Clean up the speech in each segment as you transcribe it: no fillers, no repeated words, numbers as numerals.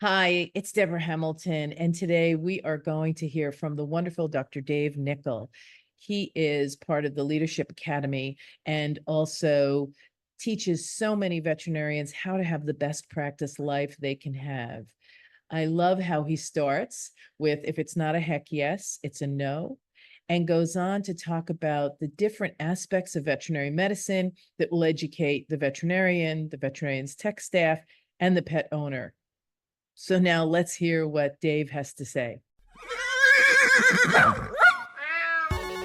Hi, it's Deborah Hamilton, and today we are going to hear from the wonderful Dr. Dave Nicol. He is part of the Leadership Academy and also teaches so many veterinarians how to have the best practice life they can have. I love how he starts with, if it's not a heck yes, it's a no, and goes on to talk about the different aspects of veterinary medicine that will educate the veterinarian's tech staff, and the pet owner. So now let's hear what Dave has to say.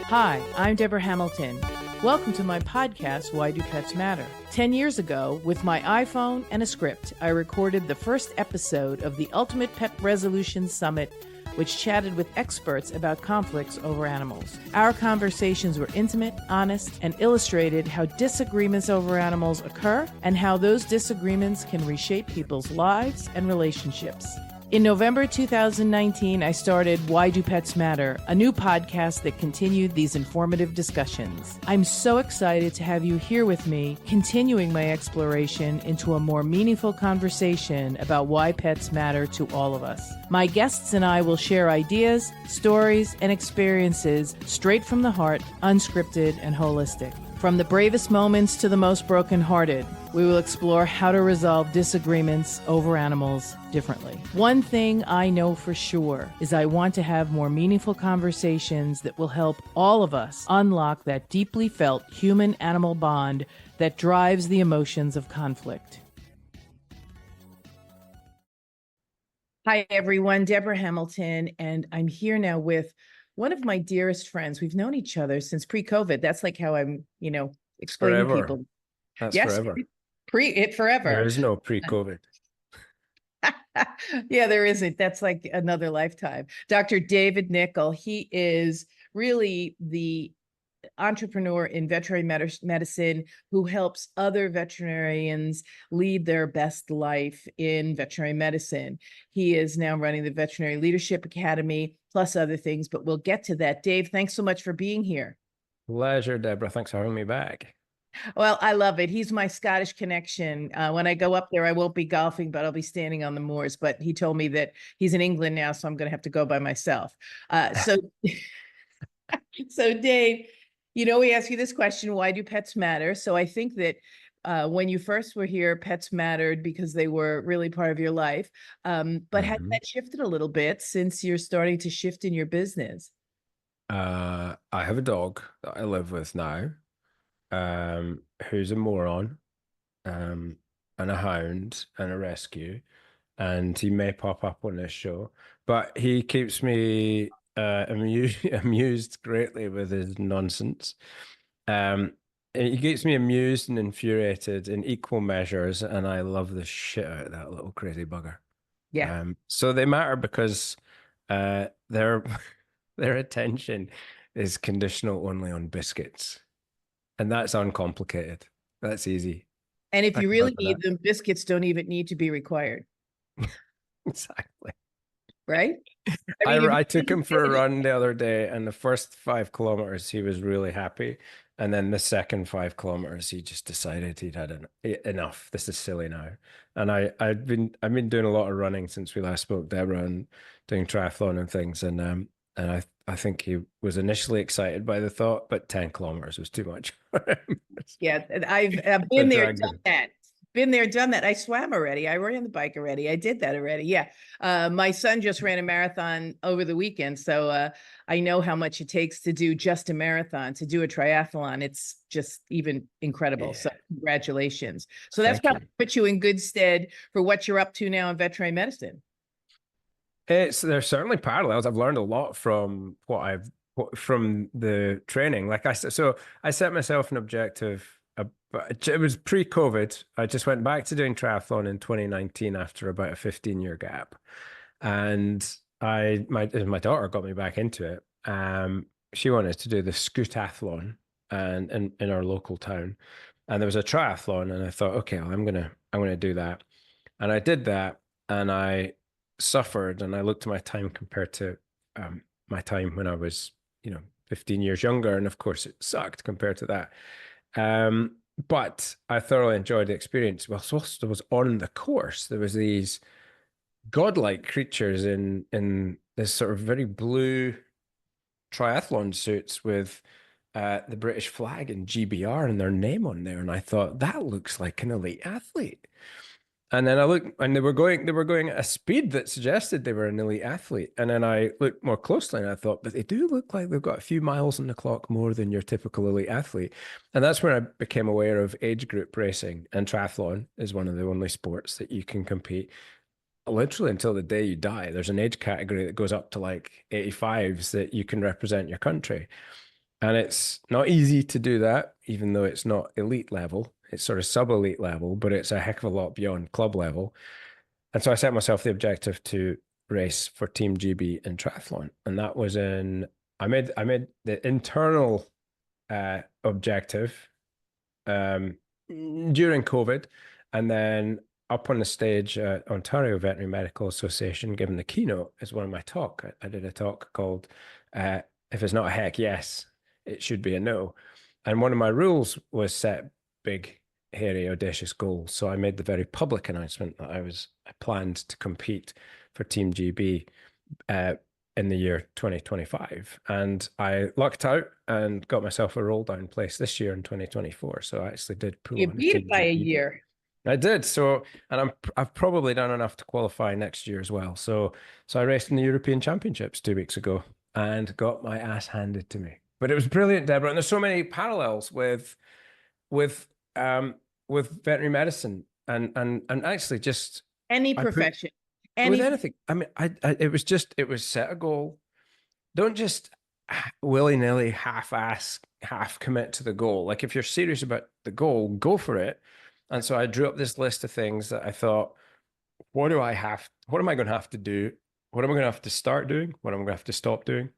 Hi, I'm Deborah Hamilton. Welcome to my podcast, Why Do Pets Matter? 10 years ago, with my iPhone and a script, I recorded the first episode of the Ultimate Pet Resolution Summit, which chatted with experts about conflicts over animals. Our conversations were intimate, honest, and illustrated how disagreements over animals occur and how those disagreements can reshape people's lives and relationships. In November 2019, I started Why Do Pets Matter, a new podcast that continued these informative discussions. I'm so excited to have you here with me, continuing my exploration into a more meaningful conversation about why pets matter to all of us. My guests and I will share ideas, stories, and experiences straight from the heart, unscripted and holistic. From the bravest moments to the most brokenhearted, we will explore how to resolve disagreements over animals differently. One thing I know for sure is I want to have more meaningful conversations that will help all of us unlock that deeply felt human-animal bond that drives the emotions of conflict. Hi, everyone. Deborah Hamilton, and I'm here now with one of my dearest friends. We've known each other since pre-COVID. That's like how I'm, explaining Forever. people. That's Yes, forever. forever. There is no pre-COVID. Yeah, there isn't. That's like another lifetime. Dr. David Nicol, he is really the entrepreneur in veterinary medicine who helps other veterinarians lead their best life in veterinary medicine. He is now running the Veterinary Leadership Academy, plus other things, but we'll get to that. Dave, thanks so much for being here. Pleasure, Deborah. Thanks for having me back. Well, I love it. He's my Scottish connection. When I go up there, I won't be golfing, but I'll be standing on the moors. But he told me that he's in England now, so I'm going to have to go by myself. So Dave, we ask you this question, why do pets matter? So I think that when you first were here, pets mattered because they were really part of your life. But has that shifted a little bit since you're starting to shift in your business? I have a dog that I live with now, who's a moron, and a hound and a rescue, and he may pop up on this show, but he keeps me amused greatly with his nonsense. He keeps me amused and infuriated in equal measures, and I love the shit out of that little crazy bugger. Yeah. So they matter because their their attention is conditional only on biscuits, and that's uncomplicated. That's easy. And if I you can live really with need them, biscuits don't even need to be required, that. Exactly. right? I took him for a run the other day, and the first 5 kilometers he was really happy, and then the second 5 kilometers he just decided he'd had enough. This is silly now. And I've been doing a lot of running since we last spoke, Deborah, and doing triathlon and things, and I think he was initially excited by the thought, but 10 kilometers was too much for him. Yeah, I've I been there, dragged done him. that. Been there, done that. I swam already. I ran the bike already. I did that already. Yeah. My son just ran a marathon over the weekend, so I know how much it takes to do just a marathon, to do a triathlon. It's just even incredible. So Yeah, congratulations. So that's thank you. probably put you in good stead for what you're up to now in veterinary medicine. There's certainly parallels. I've learned a lot from from the training. So I set myself an objective. But it was pre-COVID. I just went back to doing triathlon in 2019 after about a 15-year gap, and my daughter got me back into it. She wanted to do the scootathlon, and in our local town, and there was a triathlon, and I thought, okay, well, I'm gonna do that, and I did that, and I suffered, and I looked at my time compared to my time when I was, 15 years younger, and of course it sucked compared to that. But I thoroughly enjoyed the experience. Well, whilst I was on the course, there was these godlike creatures in this sort of very blue triathlon suits with the British flag and GBR and their name on there. And I thought that looks like an elite athlete. And then I looked, and they were going at a speed that suggested they were an elite athlete. And then I looked more closely, and I thought, but they do look like they've got a few miles on the clock more than your typical elite athlete. And that's when I became aware of age group racing, and triathlon is one of the only sports that you can compete literally until the day you die. There's an age category that goes up to like 85s that you can represent your country. And it's not easy to do that, even though it's not elite level. It's sort of sub-elite level, but it's a heck of a lot beyond club level. And so I set myself the objective to race for Team GB in triathlon. And that was I made the internal objective during COVID. And then up on the stage at Ontario Veterinary Medical Association, giving the keynote as one of my talk. I did a talk called If It's Not a Heck Yes, It Should Be a No. And one of my rules was set big, hairy, audacious goals. So I made the very public announcement that I planned to compete for Team GB in the year 2025. And I lucked out and got myself a roll down place this year in 2024. So I actually did pull You on beat Team it by a GB. year. I did. So, and I've probably done enough to qualify next year as well. So I raced in the European Championships 2 weeks ago and got my ass handed to me. But it was brilliant, Deborah. And there's so many parallels with veterinary medicine and actually just Any I put profession. with Any anything. I mean, it was set a goal. Don't just willy-nilly half commit to the goal. Like if you're serious about the goal, go for it. And so I drew up this list of things that I thought, what am I going to have to do? What am I going to have to start doing? What am I going to have to stop doing?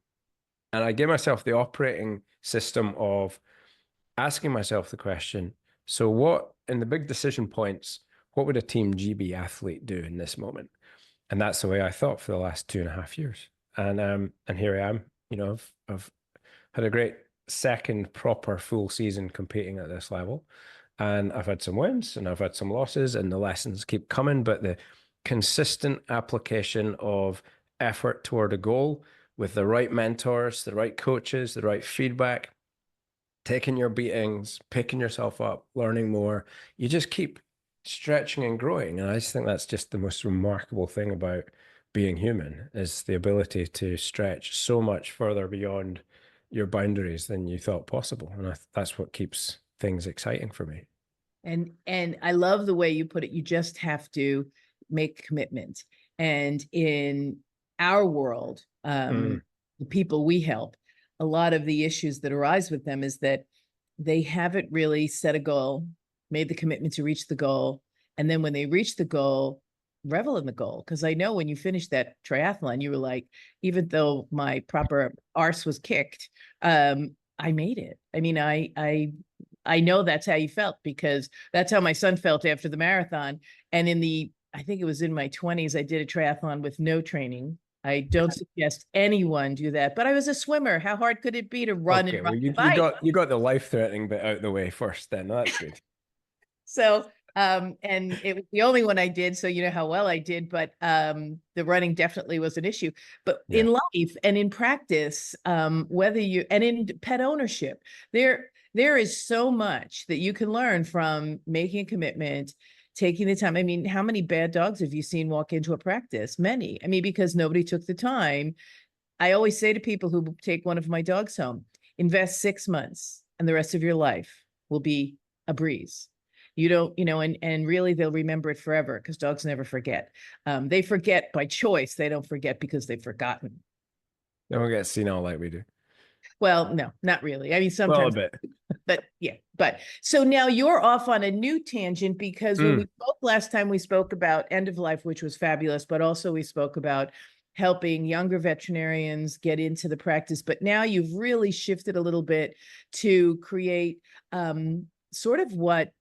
And I gave myself the operating system of asking myself the question, so what, in the big decision points, what would a Team GB athlete do in this moment? And that's the way I thought for the last 2.5 years. And here I am, I've had a great second proper full season competing at this level. And I've had some wins and I've had some losses, and the lessons keep coming, but the consistent application of effort toward a goal with the right mentors, the right coaches, the right feedback, taking your beatings, picking yourself up, learning more. You just keep stretching and growing. And I just think that's just the most remarkable thing about being human, is the ability to stretch so much further beyond your boundaries than you thought possible. And that's what keeps things exciting for me. And I love the way you put it. You just have to make commitment. And in our world, the people we help, a lot of the issues that arise with them is that they haven't really set a goal, made the commitment to reach the goal. And then when they reach the goal, revel in the goal. Because I know when you finished that triathlon, you were like, even though my proper arse was kicked, I made it. I mean, I know that's how you felt, because that's how my son felt after the marathon. And I think it was in my 20s, I did a triathlon with no training. I don't suggest anyone do that, but I was a swimmer. How hard could it be to run Okay, and well, ride you a bike? got the life-threatening bit out of the way first, then that's good. So, and it was the only one I did, so you know how well I did, but the running definitely was an issue. But Yeah. in life and in practice, and in pet ownership, there is so much that you can learn from making a commitment, taking the time. I mean, how many bad dogs have you seen walk into a practice? Many. I mean, because nobody took the time. I always say to people who take one of my dogs home, invest 6 months and the rest of your life will be a breeze. You don't, and really they'll remember it forever, because dogs never forget. They forget by choice. They don't forget because they've forgotten. They don't get senile like we do. Well, no, not really. I mean, Well, a sometimes, bit. but yeah. But so now you're off on a new tangent, because when we spoke last time, we spoke about end of life, which was fabulous, but also we spoke about helping younger veterinarians get into the practice. But now you've really shifted a little bit to create sort of what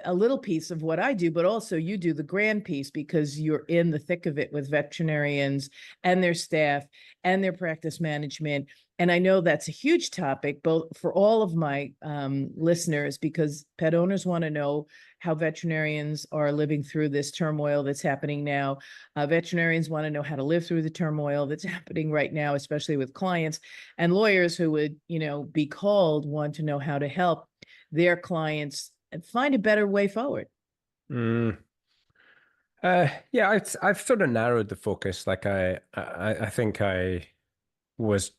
a little piece of what I do, but also you do the grand piece because you're in the thick of it with veterinarians and their staff and their practice management. And I know that's a huge topic, both for all of my listeners, because pet owners want to know how veterinarians are living through this turmoil that's happening now. Veterinarians want to know how to live through the turmoil that's happening right now, especially with clients. And lawyers who would, be called want to know how to help their clients find a better way forward. Mm. Yeah, I've sort of narrowed the focus. Like I think I was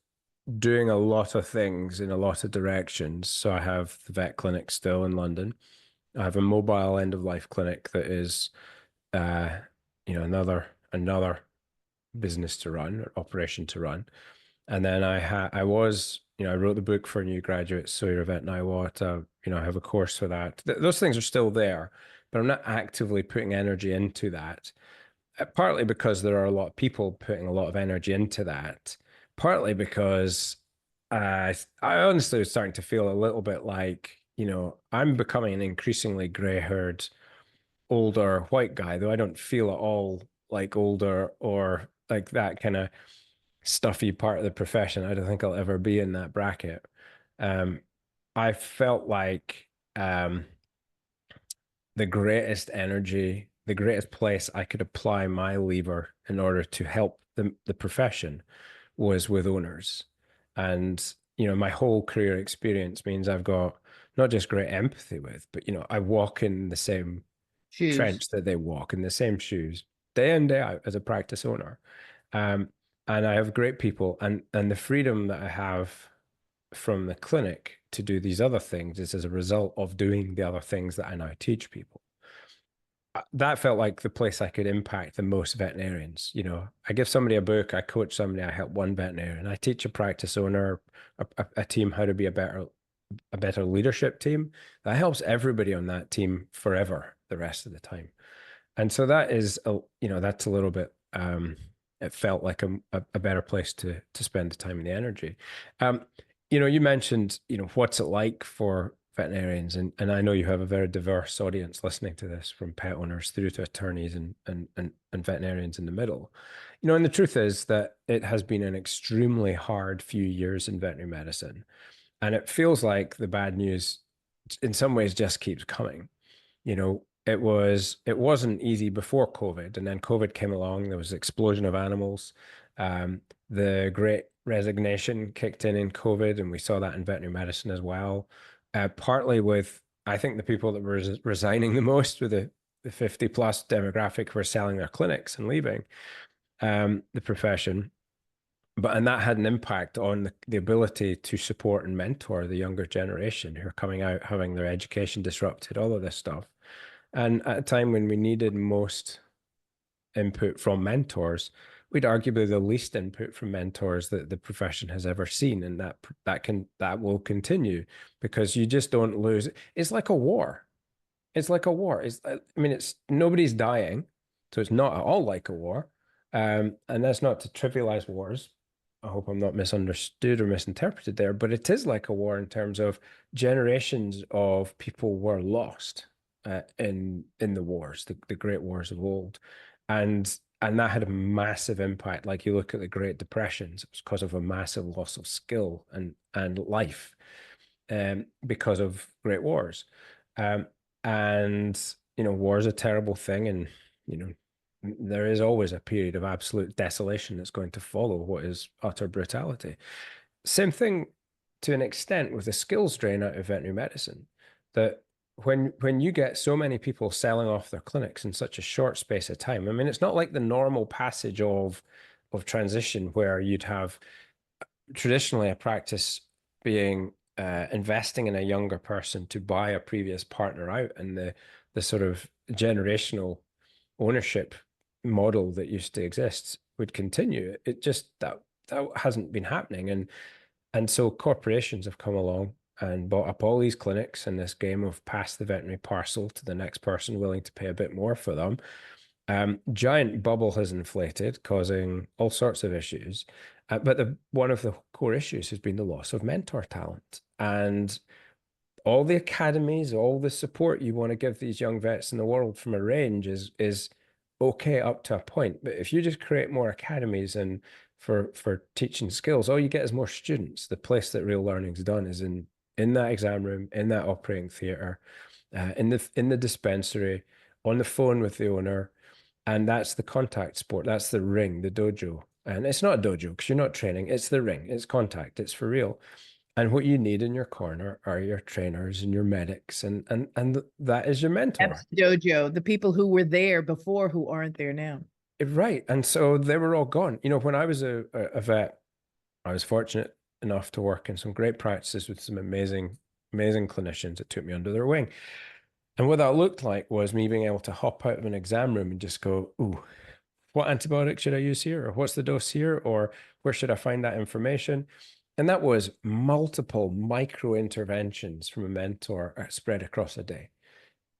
doing a lot of things in a lot of directions. So I have the vet clinic still in London. I have a mobile end of life clinic that is, uh, another business to run, or operation to run. And then I was, I wrote the book for new graduates, So You're a Vet Now What. I have a course for that. Those things are still there, but I'm not actively putting energy into that. Partly because there are a lot of people putting a lot of energy into that. Partly because I honestly was starting to feel a little bit like, I'm becoming an increasingly gray-haired, older white guy, though I don't feel at all like older or like that kind of stuffy part of the profession. I don't think I'll ever be in that bracket. Um, I felt like the greatest energy, the greatest place I could apply my lever in order to help the profession was with owners. And, my whole career experience means I've got not just great empathy with, but, I walk in the same Shoes. trench that they walk, in the same shoes, day in, day out as a practice owner. Um, and I have great people, and the freedom that I have from the clinic to do these other things is as a result of doing the other things that I now teach people. That felt like the place I could impact the most veterinarians. I give somebody a book, I coach somebody, I help one veterinarian, I teach a practice owner, a team how to be a better leadership team. That helps everybody on that team forever the rest of the time. And so that is that's a little bit it felt like a better place to spend the time and the energy. Um, you mentioned, what's it like for veterinarians, and I know you have a very diverse audience listening to this, from pet owners through to attorneys and veterinarians in the middle. And the truth is that it has been an extremely hard few years in veterinary medicine. And it feels like the bad news in some ways just keeps coming. It wasn't easy before COVID, and then COVID came along. There was an explosion of animals. The Great Resignation kicked in COVID, and we saw that in veterinary medicine as well. Partly with, I think, the people that were resigning the most, with the 50 plus demographic, who were selling their clinics and leaving the profession. And that had an impact on the ability to support and mentor the younger generation who are coming out, having their education disrupted, all of this stuff. And at a time when we needed most input from mentors, we'd arguably the least input from mentors that the profession has ever seen. And that will continue, because you just don't lose. It's like a war. It's like a war. It's nobody's dying, so it's not at all like a war. And that's not to trivialize wars. I hope I'm not misunderstood or misinterpreted there, but it is like a war in terms of generations of people were lost in the wars, the great wars of old, and that had a massive impact. Like, you look at the Great Depressions, it was because of a massive loss of skill and life, because of great wars. And war is a terrible thing, and there is always a period of absolute desolation that's going to follow what is utter brutality. Same thing to an extent with the skills drain out of veterinary medicine, that when you get so many people selling off their clinics in such a short space of time, it's not like the normal passage of transition, where you'd have traditionally a practice being investing in a younger person to buy a previous partner out, and the sort of generational ownership model that used to exist would continue. It just that hasn't been happening, and so corporations have come along and bought up all these clinics in this game of pass the veterinary parcel to the next person willing to pay a bit more for them. Giant bubble has inflated, causing all sorts of issues. But one of the core issues has been the loss of mentor talent. And all the academies, all the support you want to give these young vets in the world from a range is okay up to a point. But if you just create more academies and for teaching skills, all you get is more students. The place that real learning is done is in that exam room, in that operating theater, in the dispensary, on the phone with the owner, and that's the contact sport. That's the ring, the dojo. And it's not a dojo because you're not training. It's the ring. It's contact. It's for real. And what you need in your corner are your trainers and your medics, and that is your mentor. That's Dojo, the people who were there before who aren't there now. Right. And so they were all gone. You know, when I was a vet, I was fortunate enough to work in some great practices with some amazing clinicians that took me under their wing. And what that looked like was me being able to hop out of an exam room and just go, ooh, what antibiotic should I use here? Or what's the dose here? Or where should I find that information? And that was multiple micro interventions from a mentor spread across a day.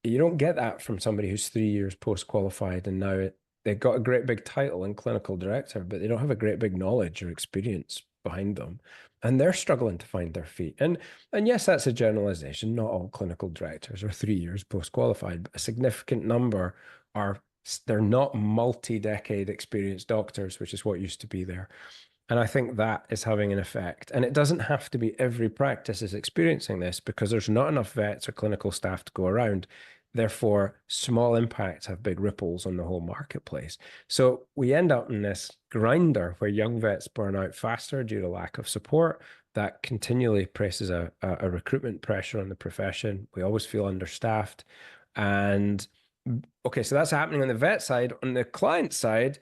You don't get that from somebody who's 3 years post qualified and now they've got a great big title in clinical director, but they don't have a great big knowledge or experience behind them. And they're struggling to find their feet. And yes, that's a generalization. Not all clinical directors are 3 years post qualified, but a significant number are they're not multi-decade experienced doctors, which is what used to be there. And I think that is having an effect. And it doesn't have to be every practice is experiencing this because there's not enough vets or clinical staff to go around. Therefore, small impacts have big ripples on the whole marketplace. So we end up in this grinder where young vets burn out faster due to lack of support. That continually places a recruitment pressure on the profession. We always feel understaffed. And okay, so that's happening on the vet side. On the client side,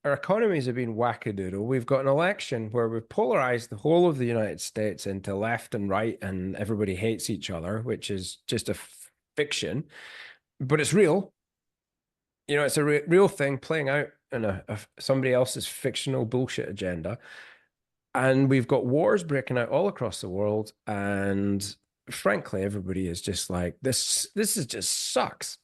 our economies have been wackadoodle. We've got an election where we've polarized the whole of the United States into left and right, and everybody hates each other, which is just a fiction, but it's real. You know, it's a real thing playing out in somebody else's fictional bullshit agenda. And we've got wars breaking out all across the world. And frankly, everybody is just like, this is just sucks.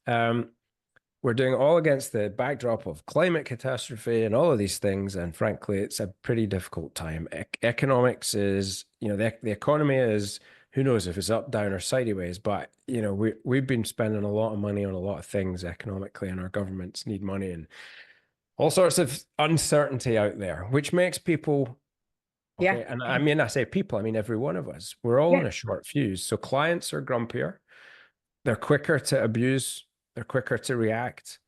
We're doing it all against the backdrop of climate catastrophe and all of these things. And frankly, it's a pretty difficult time. Economics is, you know, the economy is, who knows if it's up, down, or sideways, but, you know, we've been spending a lot of money on a lot of things economically, and our governments need money and all sorts of uncertainty out there, which makes people, okay, Yeah. and I mean, I say people, I mean, every one of us, we're all on a short fuse. So clients are grumpier. They're quicker to abuse. They're quicker to react.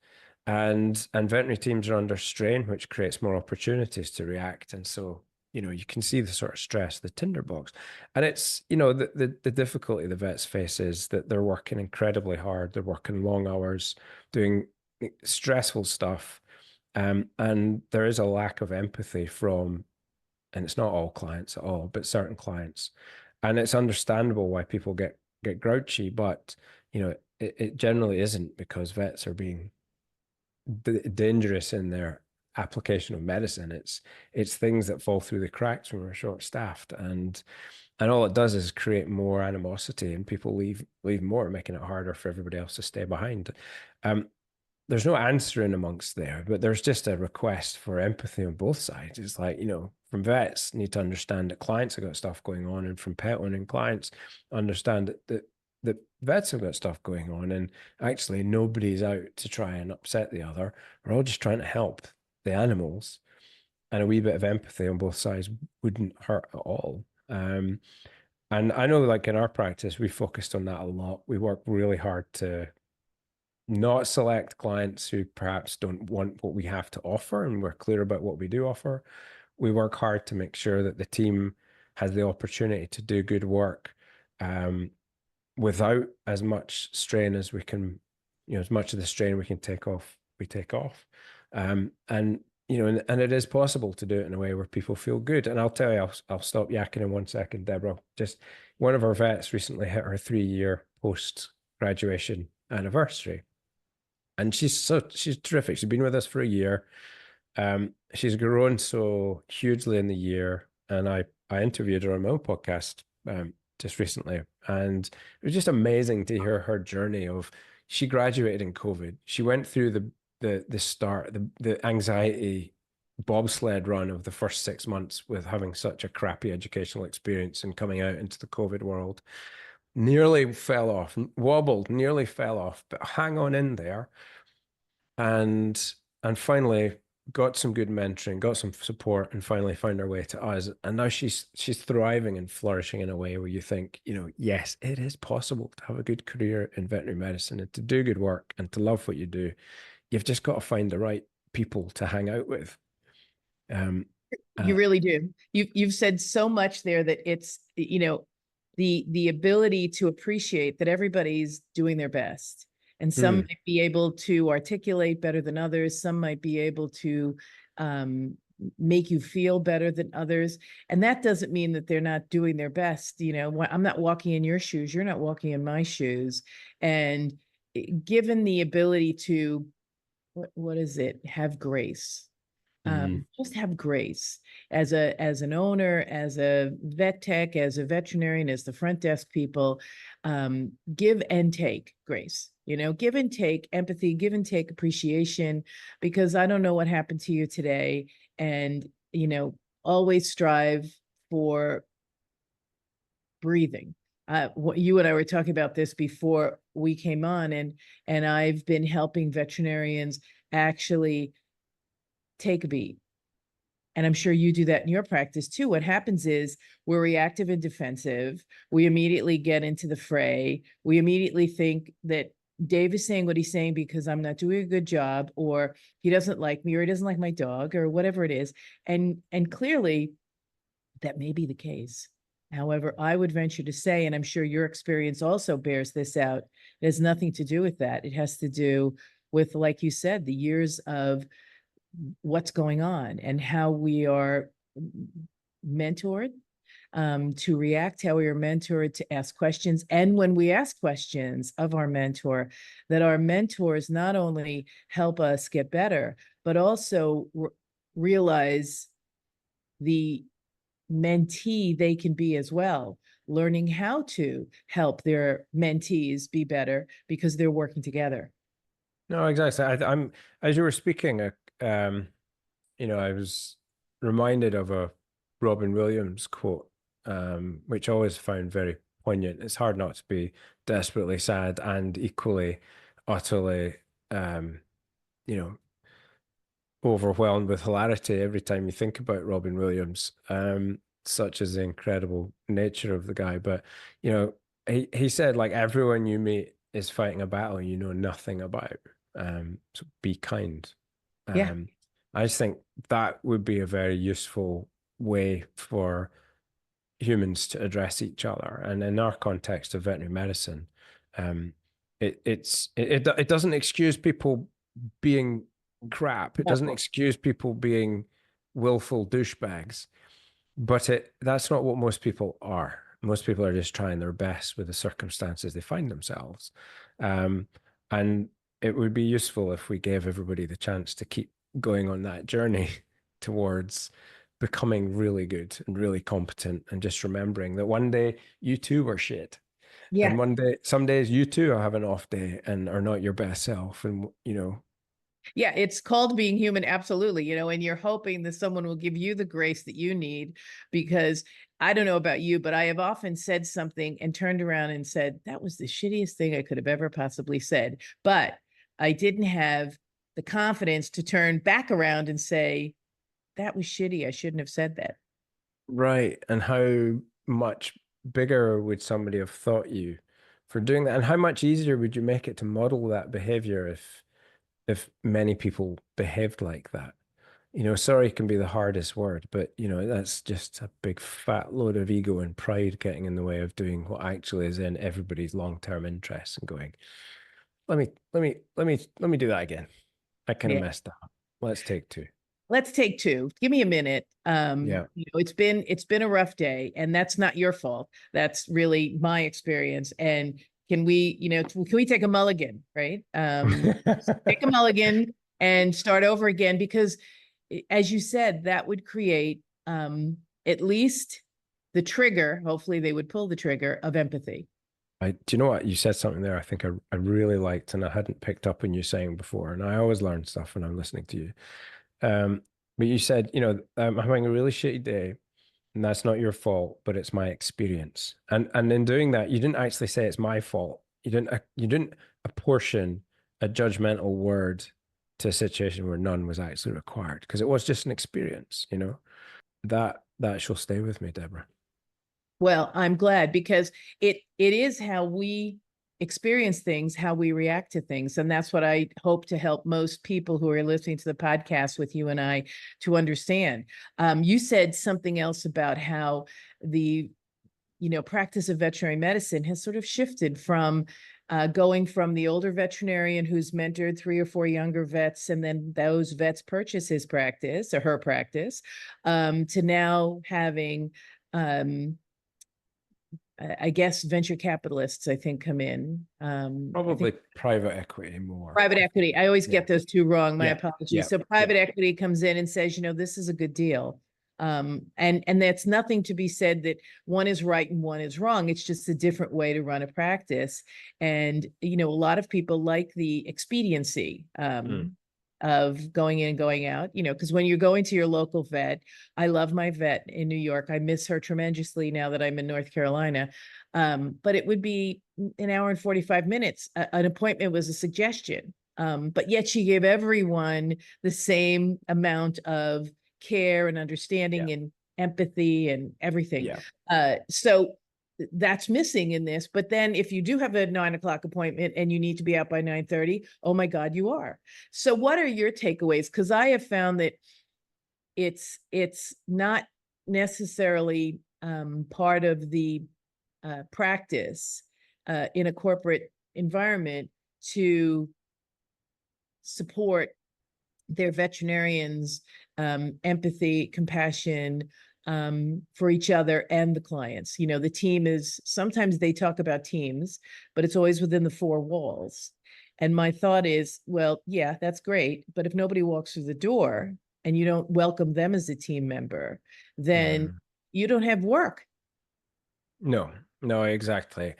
And veterinary teams are under strain, which creates more opportunities to react. And so, you know, you can see the sort of stress, the tinderbox. And it's, you know, the difficulty the vets face is that they're working incredibly hard. They're working long hours, doing stressful stuff. And there is a lack of empathy from, and it's not all clients at all, but certain clients. And it's understandable why people get grouchy, but, you know, it generally isn't because vets are being dangerous in their application of medicine. It's things that fall through the cracks when we're short staffed, and all it does is create more animosity, and people leave more, making it harder for everybody else to stay behind. There's no answering amongst there, but there's just a request for empathy on both sides. It's like, you know, from vets need to understand that clients have got stuff going on, and from pet owning clients understand that vets have got stuff going on, and actually nobody's out to try and upset the other. We're all just trying to help the animals, and a wee bit of empathy on both sides wouldn't hurt at all. And I know, like in our practice, we focused on that a lot. We work really hard to not select clients who perhaps don't want what we have to offer, and we're clear about what we do offer. We work hard to make sure that the team has the opportunity to do good work, without as much strain as we can, you know, as much of the strain we can take off, we take off. And, you know, and it is possible to do it in a way where people feel good. And I'll tell you, I'll stop yakking in 1 second, Deborah. Just one of our vets recently hit her 3 year post-graduation anniversary. And she's terrific. She's been with us for a year. She's grown so hugely in the year. And I interviewed her on my own podcast just recently. And it was just amazing to hear her journey of, she graduated in COVID. She went through the anxiety bobsled run of the first 6 months with having such a crappy educational experience and coming out into the COVID world. nearly fell off, wobbled, nearly fell off, but hang on in there. And finally got some good mentoring, got some support, and finally found her way to us. And now she's thriving and flourishing in a way where you think, yes, it is possible to have a good career in veterinary medicine and to do good work and to love what you do. You've just got to find the right people to hang out with. You really do. You've said so much there that it's, the ability to appreciate that everybody's doing their best. And some might be able to articulate better than others. Some might be able to make you feel better than others. And that doesn't mean that they're not doing their best. I'm not walking in your shoes. You're not walking in my shoes. And given the ability to, what is it? Have grace. Just have grace as an owner, as a vet tech, as a veterinarian, as the front desk people. Give and take grace, give and take empathy, give and take appreciation, because I don't know what happened to you today. And always strive for breathing. You and I were talking about this before we came on, and I've been helping veterinarians actually take a beat. And I'm sure you do that in your practice too. What happens is we're reactive and defensive. We immediately get into the fray. We immediately think that Dave is saying what he's saying because I'm not doing a good job, or he doesn't like me, or he doesn't like my dog, or whatever it is. And clearly that may be the case. However, I would venture to say, and I'm sure your experience also bears this out, it has nothing to do with that. It has to do with, like you said, the years of what's going on and how we are mentored to react, how we are mentored to ask questions. And when we ask questions of our mentor, that our mentors not only help us get better, but also realize the mentee they can be as well, learning how to help their mentees be better because they're working together. No, exactly. I'm as you were speaking, I was reminded of a Robin Williams quote, which I always found very poignant. It's hard not to be desperately sad and equally, utterly, you know, overwhelmed with hilarity every time you think about Robin Williams. Such as the incredible nature of the guy. But, he said, like, everyone you meet is fighting a battle you know nothing about. So be kind. Yeah. I just think that would be a very useful way for humans to address each other. And in our context of veterinary medicine, it doesn't excuse people being crap. It doesn't excuse people being willful douchebags, but that's not what most people are. Most people are just trying their best with the circumstances they find themselves. And it would be useful if we gave everybody the chance to keep going on that journey towards becoming really good and really competent, and just remembering that one day you too were shit. Yeah. And some days you too have an off day and are not your best self. And, Yeah, it's called being human. Absolutely. And you're hoping that someone will give you the grace that you need, because I don't know about you, but I have often said something and turned around and said, that was the shittiest thing I could have ever possibly said. But I didn't have the confidence to turn back around and say, that was shitty. I shouldn't have said that. right. And how much bigger would somebody have thought you for doing that? And how much easier would you make it to model that behavior if many people behaved like that? Sorry can be the hardest word, but that's just a big fat load of ego and pride getting in the way of doing what actually is in everybody's long-term interests and going, let me do that again. I kind of Yeah. messed up. Let's take two. Let's take two. Give me a minute. Yeah. It's been a rough day, and that's not your fault. That's really my experience. And can we take a mulligan, right? Take a mulligan and start over again, because as you said, that would create at least the trigger. Hopefully they would pull the trigger of empathy. Do you know what? You said something there I think I really liked, and I hadn't picked up on you saying before. And I always learn stuff when I'm listening to you. But you said, I'm having a really shitty day. and that's not your fault, but it's my experience. And in doing that, you didn't actually say it's my fault. You didn't apportion a judgmental word to a situation where none was actually required, because it was just an experience, you know. That shall stay with me, Deborah. Well, I'm glad, because it is how we experience things, how we react to things. And that's what I hope to help most people who are listening to the podcast with you and I to understand. You said something else about how the practice of veterinary medicine has sort of shifted from going from the older veterinarian who's mentored 3 or 4 younger vets, and then those vets purchase his practice or her practice, to now having I guess venture capitalists, I think, come in. I think Probably private equity more. private equity. I always Yeah. get those two wrong. My Yeah. apologies. Yeah. So private equity comes in and says, this is a good deal. And that's nothing to be said that one is right and one is wrong. It's just a different way to run a practice. And, a lot of people like the expediency. Of going in and going out, because when you're going to your local vet, I love my vet in New York. I miss her tremendously now that I'm in North Carolina. But it would be an hour and 45 minutes. An appointment was a suggestion. But yet she gave everyone the same amount of care and understanding Yeah. and empathy and everything. Yeah. So that's missing in this. But then if you do have a 9 o'clock appointment and you need to be out by 9:30, oh my God, you are. So what are your takeaways? Because I have found that it's not necessarily part of the practice in a corporate environment to support their veterinarians' empathy, compassion, for each other and the clients. The team is, sometimes they talk about teams, but it's always within the 4 walls. And my thought is, well, yeah, that's great. But if nobody walks through the door and you don't welcome them as a team member, then you don't have work. No, no, exactly.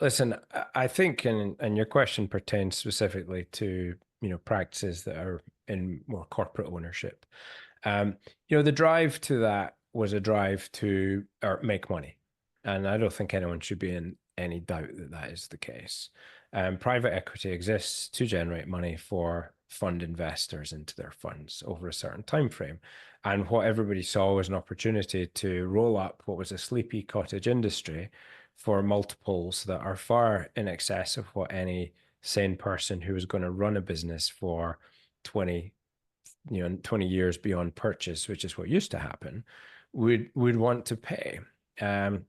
Listen, I think, and your question pertains specifically to, practices that are in more corporate ownership. The drive to that was a drive to make money. And I don't think anyone should be in any doubt that that is the case. Private equity exists to generate money for fund investors into their funds over a certain time frame. And what everybody saw was an opportunity to roll up what was a sleepy cottage industry for multiples that are far in excess of what any sane person who was going to run a business for 20 years beyond purchase, which is what used to happen, would want to pay. And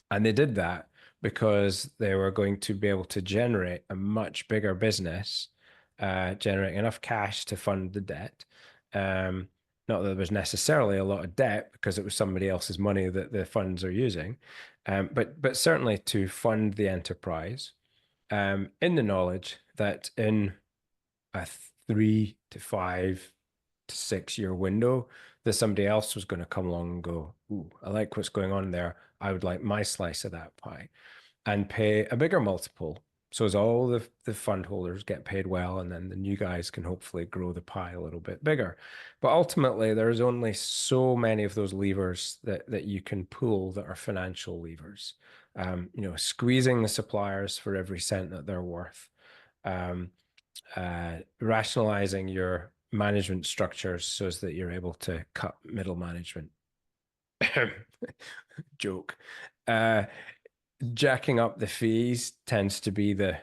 they did that because they were going to be able to generate a much bigger business, generate enough cash to fund the debt. Not that there was necessarily a lot of debt because it was somebody else's money that the funds are using, but certainly to fund the enterprise, in the knowledge that in a 3 to 5 to 6 year window, that somebody else was going to come along and go, ooh, I like what's going on there. I would like my slice of that pie, and pay a bigger multiple. So as all the fund holders get paid well, and then the new guys can hopefully grow the pie a little bit bigger. But ultimately, there's only so many of those levers that you can pull that are financial levers. Squeezing the suppliers for every cent that they're worth. Rationalizing your management structures so as that you're able to cut middle management. Joke. Jacking up the fees tends to be the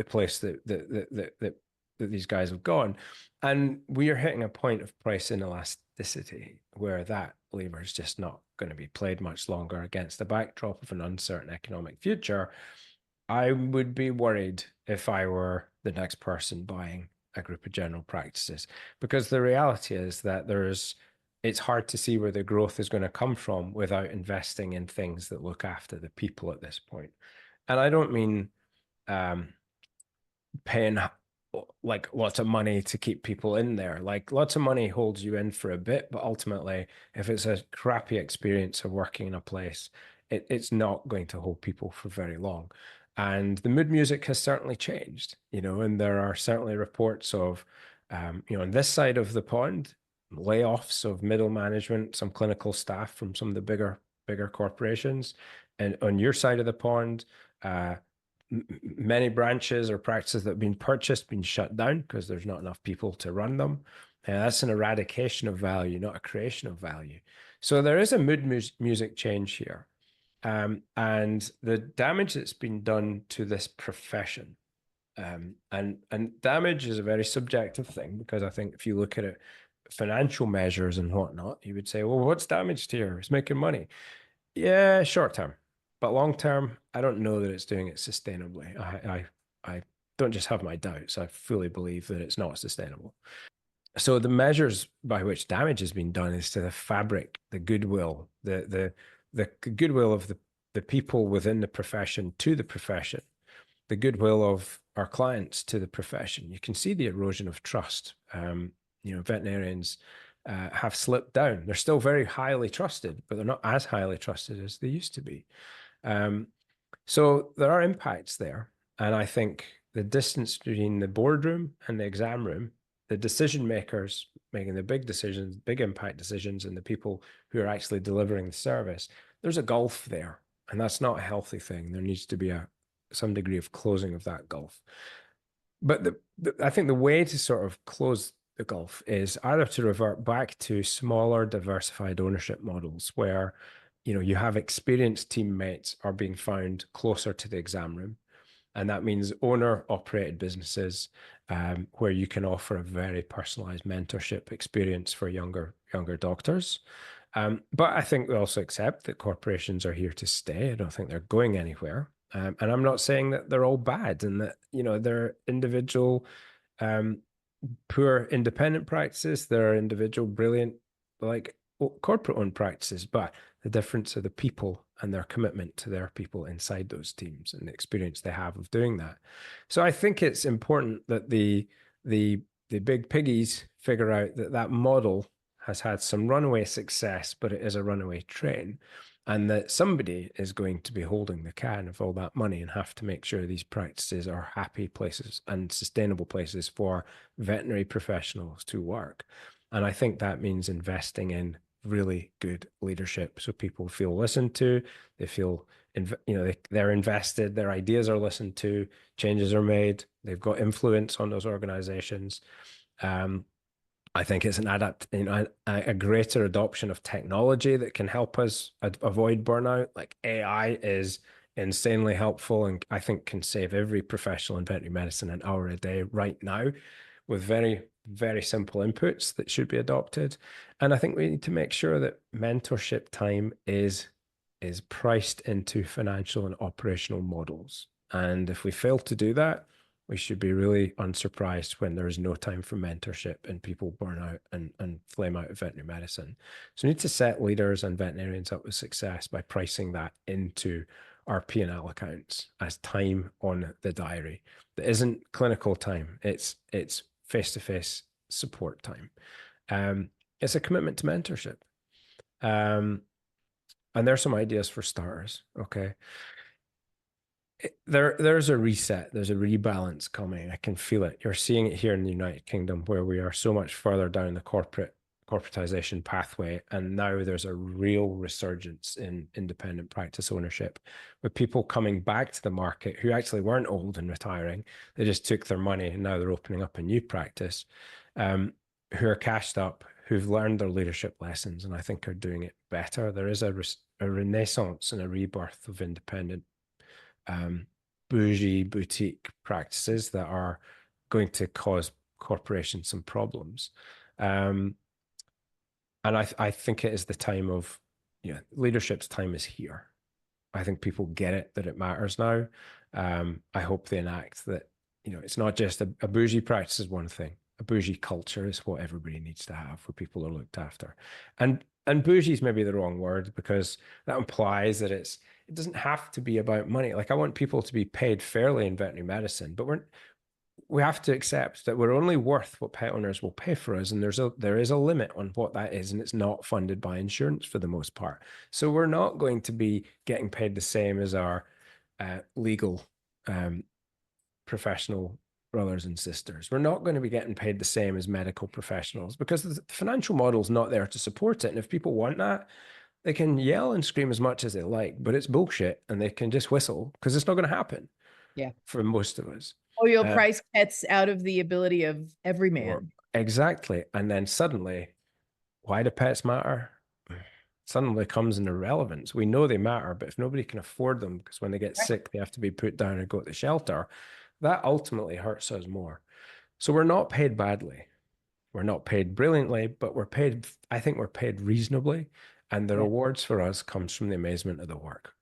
place that these guys have gone, and we are hitting a point of price inelasticity where that lever is just not going to be played much longer against the backdrop of an uncertain economic future. I would be worried if I were the next person buying a group of general practices, because the reality is that it's hard to see where the growth is going to come from without investing in things that look after the people at this point. And I don't mean paying like lots of money to keep people in there. Like, lots of money holds you in for a bit, but ultimately, if it's a crappy experience of working in a place, it's not going to hold people for very long. And the mood music has certainly changed, and there are certainly reports of, on this side of the pond, layoffs of middle management, some clinical staff from some of the bigger corporations. And on your side of the pond, many branches or practices that have been purchased, been shut down because there's not enough people to run them. That's an eradication of value, not a creation of value. So there is a mood music change here. And the damage that's been done to this profession, and damage is a very subjective thing, because I think if you look at it, financial measures and whatnot, you would say, well, what's damaged here? It's making money. Yeah, short term, but long term, I don't know that it's doing it sustainably. I don't just have my doubts. I fully believe that it's not sustainable. So the measures by which damage has been done is to the fabric, the goodwill, the goodwill of the people within the profession to the profession, the goodwill of our clients to the profession. You can see the erosion of trust. Veterinarians have slipped down. They're still very highly trusted, but they're not as highly trusted as they used to be. So there are impacts there. And I think the distance between the boardroom and the exam room, the decision makers making the big decisions, big impact decisions, and the people who are actually delivering the service, there's a gulf there. And that's not a healthy thing. There needs to be some degree of closing of that gulf. But I think the way to sort of close the gulf is either to revert back to smaller, diversified ownership models where, you have experienced teammates are being found closer to the exam room. And that means owner-operated businesses where you can offer a very personalized mentorship experience for younger doctors. But I think we also accept that corporations are here to stay. I don't think they're going anywhere. And I'm not saying that they're all bad and that, they're individual poor independent practices. There are individual brilliant, like corporate-owned practices, but the difference are the people and their commitment to their people inside those teams and the experience they have of doing that. So I think it's important that the big piggies figure out that model has had some runaway success, but it is a runaway train, and that somebody is going to be holding the can of all that money and have to make sure these practices are happy places and sustainable places for veterinary professionals to work. And I think that means investing in really good leadership so people feel listened to, they feel they're invested, their ideas are listened to, changes are made, they've got influence on those organizations. I think it's a greater adoption of technology that can help us avoid burnout. Like AI is insanely helpful and I think can save every professional in veterinary medicine an hour a day right now with very, very simple inputs that should be adopted. And I think we need to make sure that mentorship time is priced into financial and operational models. And if we fail to do that, we should be really unsurprised when there is no time for mentorship and people burn out and flame out of veterinary medicine. So we need to set leaders and veterinarians up with success by pricing that into our P&L accounts as time on the diary. That isn't clinical time. It's face-to-face support time. It's a commitment to mentorship. And there's some ideas for starters. Okay. There's a reset, there's a rebalance coming. I can feel it. You're seeing it here in the United Kingdom, where we are so much further down the corporatization pathway, and now there's a real resurgence in independent practice ownership, with people coming back to the market who actually weren't old and retiring. They just took their money and now they're opening up a new practice, who are cashed up, who've learned their leadership lessons, and I think are doing it better. There is a renaissance and a rebirth of independent bougie boutique practices that are going to cause corporations some problems. And I think it is the time of, leadership's time is here. I think people get it, that it matters now. I hope they enact that, it's not just a bougie practice is one thing. A bougie culture is what everybody needs to have, where people are looked after. And bougie is maybe the wrong word, because that implies that it doesn't have to be about money. Like, I want people to be paid fairly in veterinary medicine, but we have to accept that we're only worth what pet owners will pay for us. And there is a limit on what that is. And it's not funded by insurance for the most part. So we're not going to be getting paid the same as our legal professional brothers and sisters. We're not going to be getting paid the same as medical professionals because the financial model is not there to support it. And if people want that, they can yell and scream as much as they like, but it's bullshit and they can just whistle because it's not going to happen Yeah. for most of us. Or you'll price pets out of the ability of every man. Exactly. And then suddenly, why do pets matter? Suddenly comes into relevance. We know they matter, but if nobody can afford them because when they get sick, they have to be put down and go to the shelter, that ultimately hurts us more. So we're not paid badly. We're not paid brilliantly, but I think we're paid reasonably. And the rewards for us comes from the amazement of the work.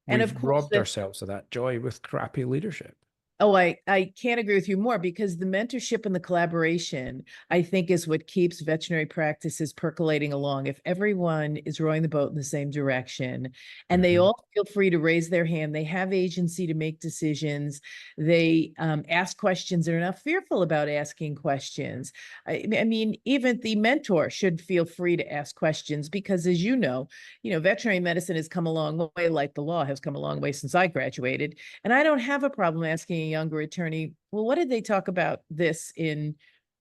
And We've of course, robbed ourselves of that joy with crappy leadership. Oh, I can't agree with you more, because the mentorship and the collaboration, I think, is what keeps veterinary practices percolating along. If everyone is rowing the boat in the same direction and they all feel free to raise their hand, they have agency to make decisions, they ask questions, they're not fearful about asking questions. I mean, even the mentor should feel free to ask questions because, as you know, veterinary medicine has come a long way, like the law has come a long way since I graduated. And I don't have a problem asking a younger attorney, well, what did they talk about this in,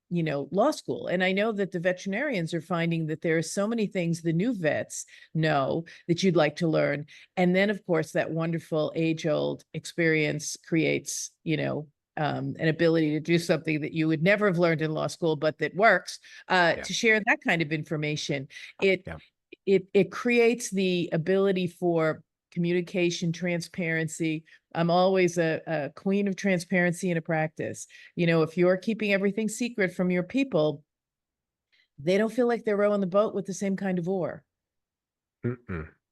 law school? And I know that the veterinarians are finding that there are so many things the new vets know that you'd like to learn. And then, of course, that wonderful age-old experience creates, an ability to do something that you would never have learned in law school, but that works, to share that kind of information. It creates the ability for communication, transparency. I'm always a queen of transparency in a practice. If you're keeping everything secret from your people, they don't feel like they're rowing the boat with the same kind of oar.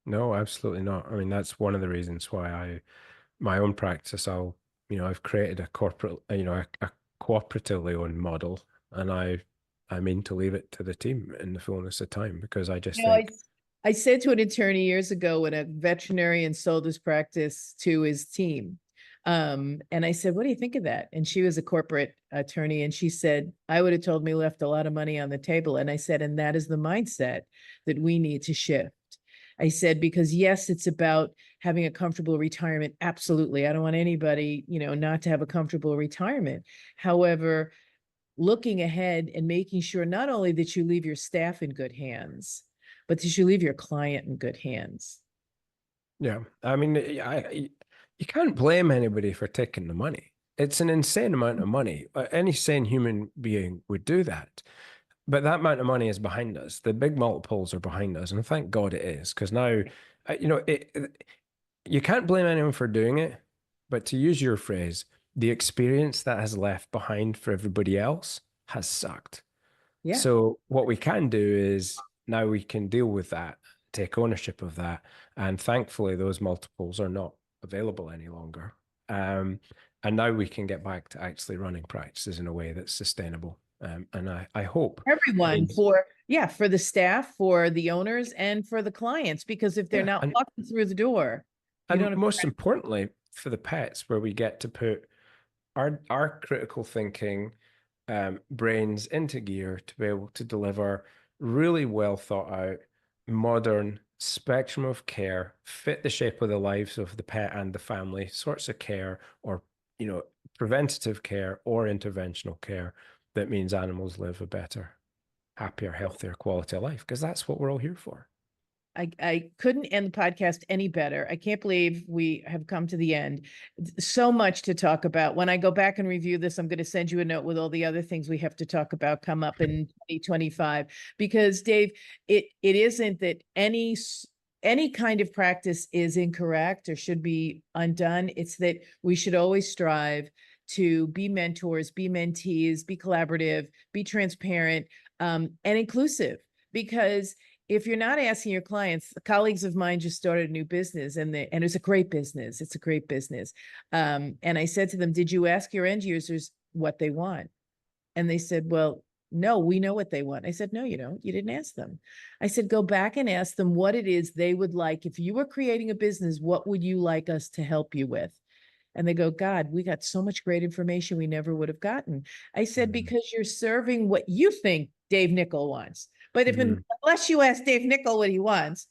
No, absolutely not. I mean, that's one of the reasons why my own practice, I've created a corporate, a cooperatively owned model, and I mean to leave it to the team in the fullness of time because I just think. I said to an attorney years ago when a veterinarian sold his practice to his team, and I said, what do you think of that? And she was a corporate attorney, and she said, I would have told me left a lot of money on the table. And I said, and that is the mindset that we need to shift. I said, because yes, it's about having a comfortable retirement. Absolutely. I don't want anybody, not to have a comfortable retirement. However, looking ahead and making sure not only that you leave your staff in good hands, but that you leave your client in good hands. Yeah, I mean, you can't blame anybody for taking the money. It's an insane amount of money. Any sane human being would do that. But that amount of money is behind us. The big multiples are behind us, and thank God it is, because now, you can't blame anyone for doing it. But to use your phrase, the experience that has left behind for everybody else has sucked. Yeah. So what we can do is now we can deal with that, take ownership of that, and thankfully those multiples are not available any longer. And now we can get back to actually running practices in a way that's sustainable. And I hope everyone for the staff, for the owners, and for the clients, because if they're not walking through the door, and most importantly for the pets, where we get to put our critical thinking brains into gear to be able to deliver really well thought out, modern spectrum of care, fit the shape of the lives of the pet and the family sorts of care, or preventative care or interventional care that means animals live a better, happier, healthier quality of life, because that's what we're all here for. I couldn't end the podcast any better. I can't believe we have come to the end. So much to talk about. When I go back and review this, I'm going to send you a note with all the other things we have to talk about come up in 2025. Because Dave, it isn't that any kind of practice is incorrect or should be undone. It's that we should always strive to be mentors, be mentees, be collaborative, be transparent, and inclusive. Because if you're not asking your clients, colleagues of mine just started a new business, and it's a great business. It's a great business. And I said to them, did you ask your end users what they want? And they said, well, no, we know what they want. I said, no, you don't. You didn't ask them. I said, go back and ask them what it is they would like. If you were creating a business, what would you like us to help you with? And they go, God, we got so much great information we never would have gotten. I said, because you're serving what you think Dave Nicol wants. But unless you ask Dave Nicol what he wants,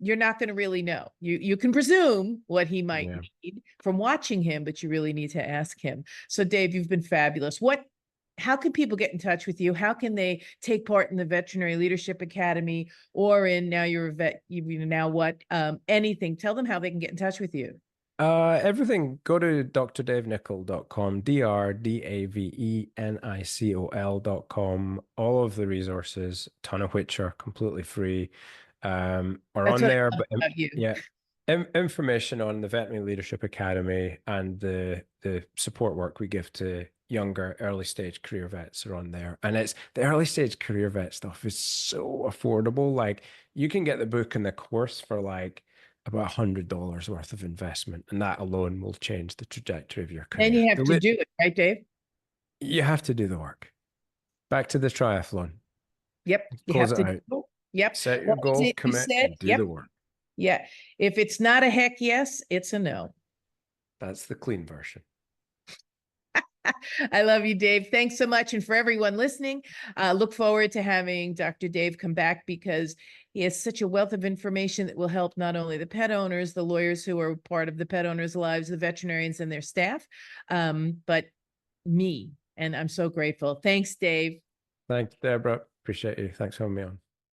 you're not going to really know. You can presume what he might Yeah. need from watching him, but you really need to ask him. So Dave, you've been fabulous. How can people get in touch with you? How can they take part in the Veterinary Leadership Academy or in now you're a vet, now what, anything? Tell them how they can get in touch with you. Everything, go to drdavenicol.com, drdavenicol.com. All of the resources, a ton of which are completely free, are That's on what I there. love But about you. yeah, information on the Veterinary Leadership Academy and the support work we give to younger early stage career vets are on there. And it's the early stage career vet stuff is so affordable. Like you can get the book and the course for like about $100 worth of investment, and that alone will change the trajectory of your And career. you have to do it, right, Dave? You have to do the work. Back to the triathlon. Yep. You Close have it to. out. Yep. Set your What was goal, it you commit, said? and do Yep. the work. Yeah. If it's not a heck yes, it's a no. That's the clean version. I love you, Dave. Thanks so much. And for everyone listening, look forward to having Dr. Dave come back because he has such a wealth of information that will help not only the pet owners, the lawyers who are part of the pet owners' lives, the veterinarians and their staff, but me. And I'm so grateful. Thanks, Dave. Thanks, Deborah. Appreciate you. Thanks for having me on.